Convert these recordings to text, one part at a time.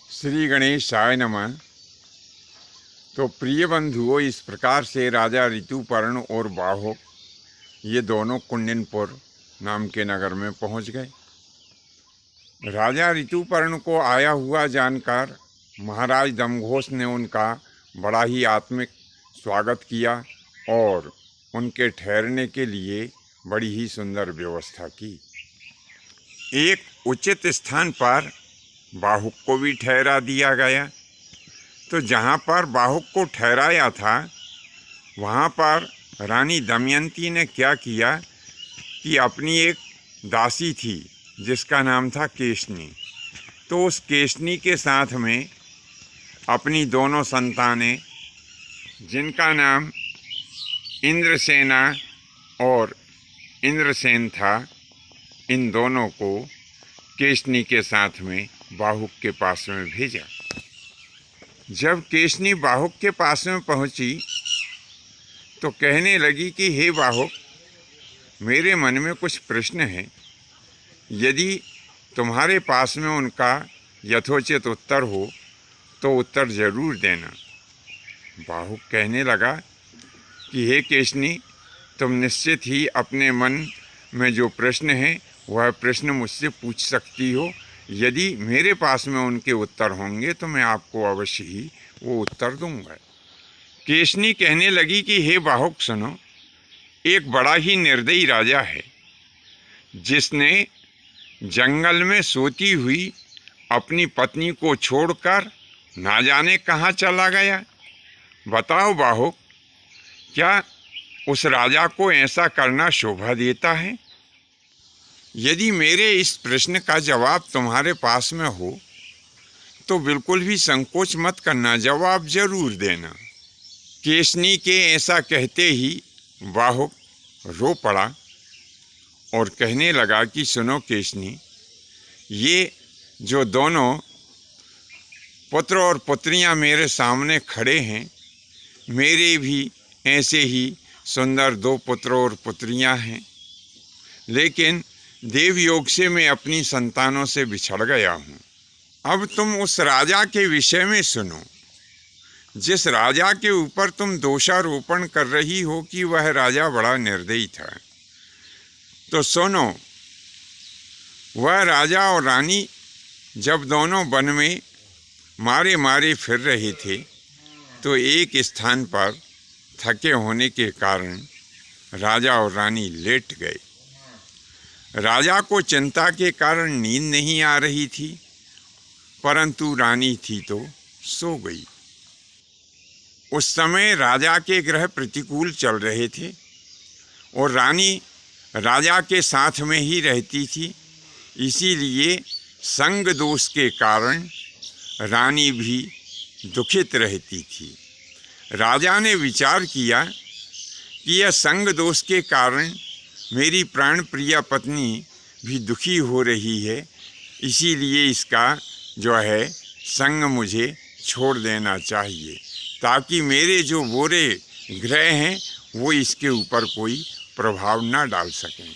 श्री गणेशाय नमः। तो प्रिय बंधुओं, इस प्रकार से राजा ऋतुपर्ण और बाहुक ये दोनों कुंडिनपुर नाम के नगर में पहुंच गए। राजा ऋतुपर्ण को आया हुआ जानकर महाराज दमघोष ने उनका बड़ा ही आत्मिक स्वागत किया और उनके ठहरने के लिए बड़ी ही सुंदर व्यवस्था की। एक उचित स्थान पर बाहुक को भी ठहरा दिया गया। तो जहाँ पर बाहुक को ठहराया था वहाँ पर रानी दमयंती ने क्या किया कि अपनी एक दासी थी जिसका नाम था केशनी, तो उस केशनी के साथ में अपनी दोनों संतानें जिनका नाम इंद्रसेना और इंद्रसेन था, इन दोनों को केशनी के साथ में बाहुक के पास में भेजा। जब केशनी बाहुक के पास में पहुंची तो कहने लगी कि हे बाहुक, मेरे मन में कुछ प्रश्न हैं, यदि तुम्हारे पास में उनका यथोचित उत्तर हो तो उत्तर ज़रूर देना। बाहुक कहने लगा कि हे केशनी, तुम निश्चित ही अपने मन में जो प्रश्न है वह प्रश्न मुझसे पूछ सकती हो। यदि मेरे पास में उनके उत्तर होंगे तो मैं आपको अवश्य ही वो उत्तर दूंगा। केशनी कहने लगी कि हे बाहुक सुनो, एक बड़ा ही निर्दयी राजा है जिसने जंगल में सोती हुई अपनी पत्नी को छोड़कर ना जाने कहाँ चला गया। बताओ बाहुक, क्या उस राजा को ऐसा करना शोभा देता है? यदि मेरे इस प्रश्न का जवाब तुम्हारे पास में हो तो बिल्कुल भी संकोच मत करना, जवाब जरूर देना। केशनी के ऐसा कहते ही बाहुक रो पड़ा और कहने लगा कि सुनो केशनी, ये जो दोनों पुत्र और पुत्रियां मेरे सामने खड़े हैं, मेरे भी ऐसे ही सुंदर दो पुत्र और पुत्रियां हैं, लेकिन देवयोग से मैं अपनी संतानों से बिछड़ गया हूँ। अब तुम उस राजा के विषय में सुनो जिस राजा के ऊपर तुम दोषारोपण कर रही हो कि वह राजा बड़ा निर्दयी था। तो सुनो, वह राजा और रानी जब दोनों वन में मारे मारे फिर रहे थे तो एक स्थान पर थके होने के कारण राजा और रानी लेट गए। राजा को चिंता के कारण नींद नहीं आ रही थी, परंतु रानी थी तो सो गई। उस समय राजा के ग्रह प्रतिकूल चल रहे थे और रानी राजा के साथ में ही रहती थी, इसीलिए संग दोष के कारण रानी भी दुखित रहती थी। राजा ने विचार किया कि यह संग दोष के कारण मेरी प्राण प्रिया पत्नी भी दुखी हो रही है, इसीलिए इसका जो है संग मुझे छोड़ देना चाहिए ताकि मेरे जो बुरे ग्रह हैं वो इसके ऊपर कोई प्रभाव ना डाल सकें।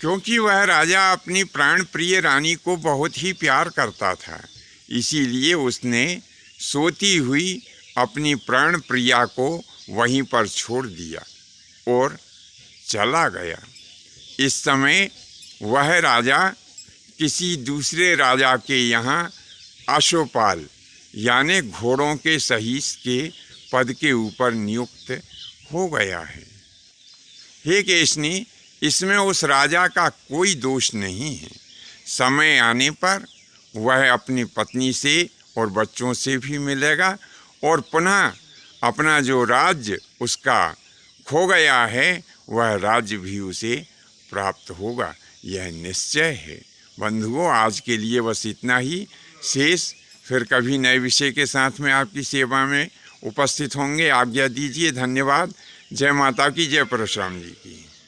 क्योंकि वह राजा अपनी प्राण प्रिय रानी को बहुत ही प्यार करता था, इसीलिए उसने सोती हुई अपनी प्राण प्रिया को वहीं पर छोड़ दिया और चला गया। इस समय वह राजा किसी दूसरे राजा के यहाँ अश्वपाल यानी घोड़ों के सहीस के पद के ऊपर नियुक्त हो गया है। हे केशनी, इसमें उस राजा का कोई दोष नहीं है। समय आने पर वह अपनी पत्नी से और बच्चों से भी मिलेगा और पुनः अपना जो राज्य उसका खो गया है वह राज्य भी उसे प्राप्त होगा, यह निश्चय है। बंधुओं, आज के लिए बस इतना ही। शेष फिर कभी नए विषय के साथ में आपकी सेवा में उपस्थित होंगे। आज्ञा दीजिए। धन्यवाद। जय माता की, जय परशुराम जी की।